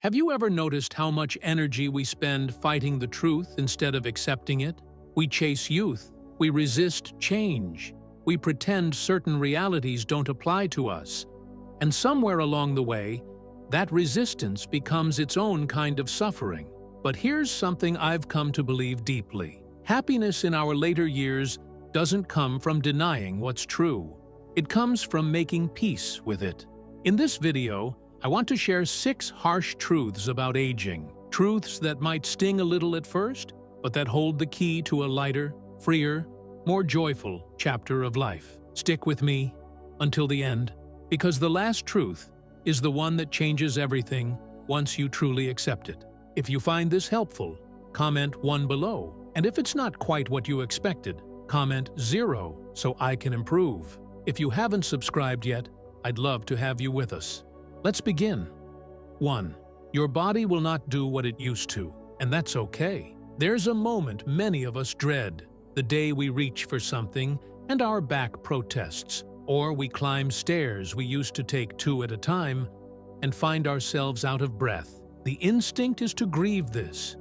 Have you ever noticed how much energy we spend fighting the truth instead of accepting it? We chase youth, we resist change, we pretend certain realities don't apply to us, and somewhere along the way, that resistance becomes its own kind of suffering. But here's something I've come to believe deeply. Happiness in our later years doesn't come from denying what's true. It comes from making peace with it. In this video, I want to share 6 harsh truths about aging. Truths that might sting a little at first, but that hold the key to a lighter, freer, more joyful chapter of life. Stick with me until the end, because the last truth is the one that changes everything once you truly accept it. If you find this helpful, comment 1 below. And if it's not quite what you expected, comment 0 so I can improve. If you haven't subscribed yet, I'd love to have you with us. Let's begin. 1. Your body will not do what it used to, and that's okay. There's a moment many of us dread, the day we reach for something and our back protests, or we climb stairs we used to take 2 at a time and find ourselves out of breath. The instinct is to grieve this,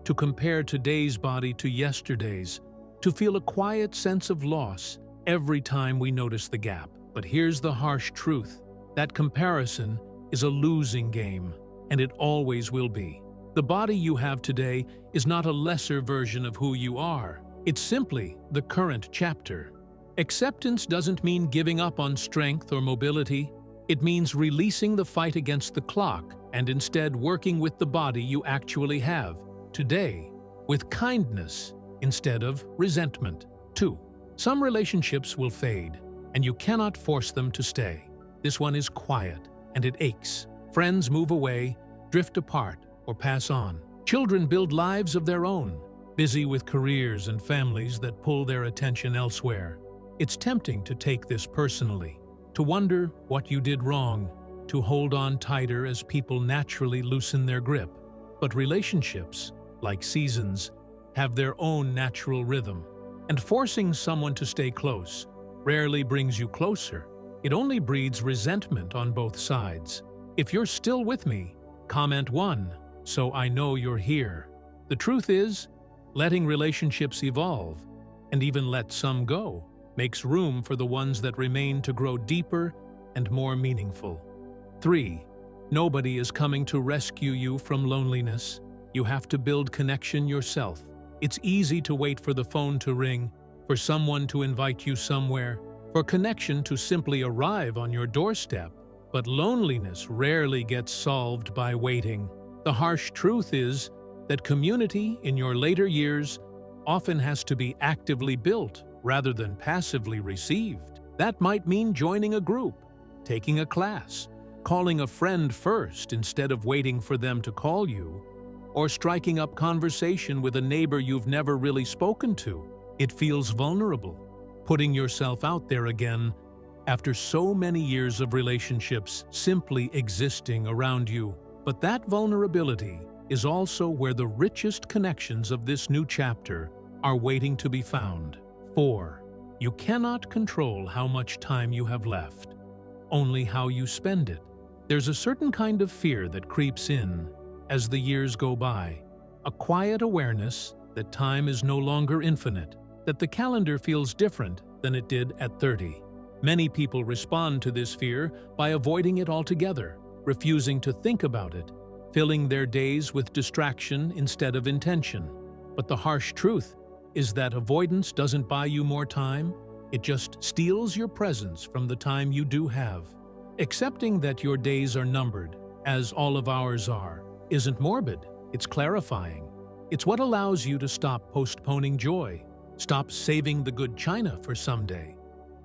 to compare today's body to yesterday's, to feel a quiet sense of loss every time we notice the gap. But here's the harsh truth. That comparison is a losing game, and it always will be. The body you have today is not a lesser version of who you are. It's simply the current chapter. Acceptance doesn't mean giving up on strength or mobility. It means releasing the fight against the clock and instead working with the body you actually have today, with kindness instead of resentment. 2. Some relationships will fade, and you cannot force them to stay. This one is quiet, and it aches. Friends move away, drift apart, or pass on. Children build lives of their own, busy with careers and families that pull their attention elsewhere. It's tempting to take this personally, to wonder what you did wrong, to hold on tighter as people naturally loosen their grip. But relationships, like seasons, have their own natural rhythm, and forcing someone to stay close rarely brings you closer. It only breeds resentment on both sides. If you're still with me, comment 1, so I know you're here. The truth is, letting relationships evolve, and even let some go, makes room for the ones that remain to grow deeper and more meaningful. 3. Nobody is coming to rescue you from loneliness. You have to build connection yourself. It's easy to wait for the phone to ring, for someone to invite you somewhere, for connection to simply arrive on your doorstep. But loneliness rarely gets solved by waiting. The harsh truth is that community in your later years often has to be actively built rather than passively received. That might mean joining a group, taking a class, calling a friend first instead of waiting for them to call you, or striking up conversation with a neighbor you've never really spoken to. It feels vulnerable, putting yourself out there again after so many years of relationships simply existing around you. But that vulnerability is also where the richest connections of this new chapter are waiting to be found. 4. You cannot control how much time you have left, only how you spend it. There's a certain kind of fear that creeps in as the years go by, a quiet awareness that time is no longer infinite, that the calendar feels different than it did at 30. Many people respond to this fear by avoiding it altogether, refusing to think about it, filling their days with distraction instead of intention. But the harsh truth is that avoidance doesn't buy you more time, it just steals your presence from the time you do have. Accepting that your days are numbered, as all of ours are, isn't morbid, it's clarifying. It's what allows you to stop postponing joy, stop saving the good china for someday,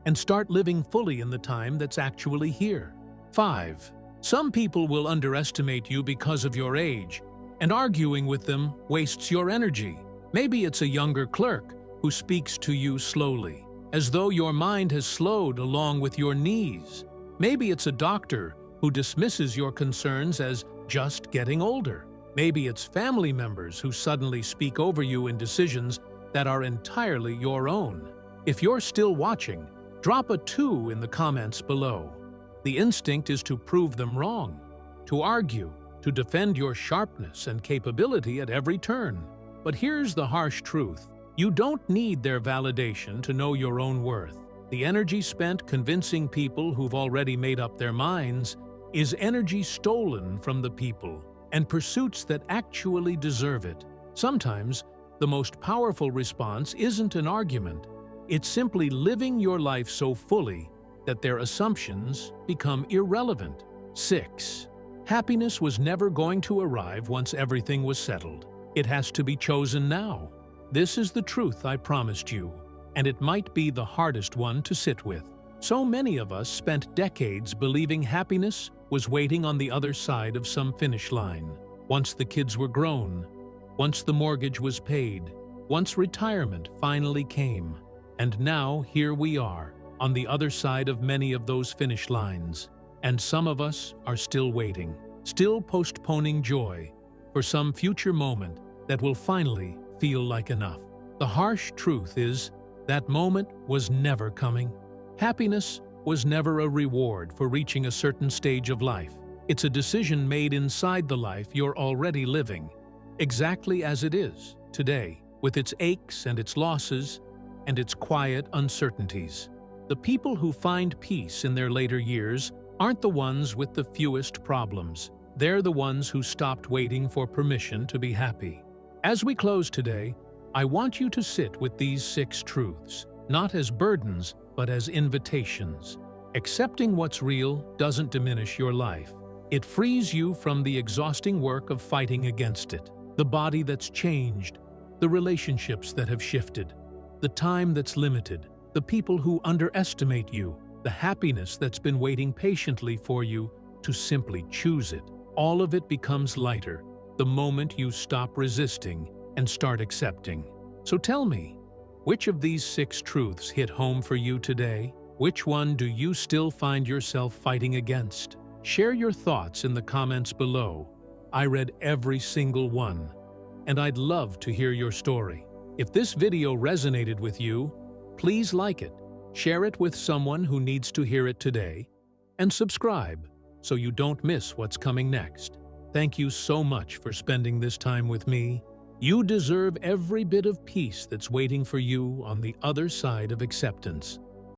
and start living fully in the time that's actually here. 5. Some people will underestimate you because of your age, and arguing with them wastes your energy. Maybe it's a younger clerk who speaks to you slowly, as though your mind has slowed along with your knees. Maybe it's a doctor who dismisses your concerns as just getting older. Maybe it's family members who suddenly speak over you in decisions that are entirely your own. If you're still watching, drop a 2 in the comments below. The instinct is to prove them wrong, to argue, to defend your sharpness and capability at every turn. But here's the harsh truth. You don't need their validation to know your own worth. The energy spent convincing people who've already made up their minds is energy stolen from the people and pursuits that actually deserve it. Sometimes, the most powerful response isn't an argument. It's simply living your life so fully that their assumptions become irrelevant. 6. Happiness was never going to arrive once everything was settled. It has to be chosen now. This is the truth I promised you, and it might be the hardest one to sit with. So many of us spent decades believing happiness was waiting on the other side of some finish line. Once the kids were grown, once the mortgage was paid, once retirement finally came. And now here we are, on the other side of many of those finish lines. And some of us are still waiting, still postponing joy for some future moment that will finally feel like enough. The harsh truth is, that moment was never coming. Happiness was never a reward for reaching a certain stage of life. It's a decision made inside the life you're already living, exactly as it is today, with its aches and its losses and its quiet uncertainties. The people who find peace in their later years aren't the ones with the fewest problems. They're the ones who stopped waiting for permission to be happy. As we close today, I want you to sit with these 6 truths, not as burdens, but as invitations. Accepting what's real doesn't diminish your life. It frees you from the exhausting work of fighting against it. The body that's changed, the relationships that have shifted, the time that's limited, the people who underestimate you, the happiness that's been waiting patiently for you to simply choose it. All of it becomes lighter the moment you stop resisting and start accepting. So tell me, which of these 6 truths hit home for you today? Which one do you still find yourself fighting against? Share your thoughts in the comments below. I read every single one, and I'd love to hear your story. If this video resonated with you, please like it, share it with someone who needs to hear it today, and subscribe so you don't miss what's coming next. Thank you so much for spending this time with me. You deserve every bit of peace that's waiting for you on the other side of acceptance.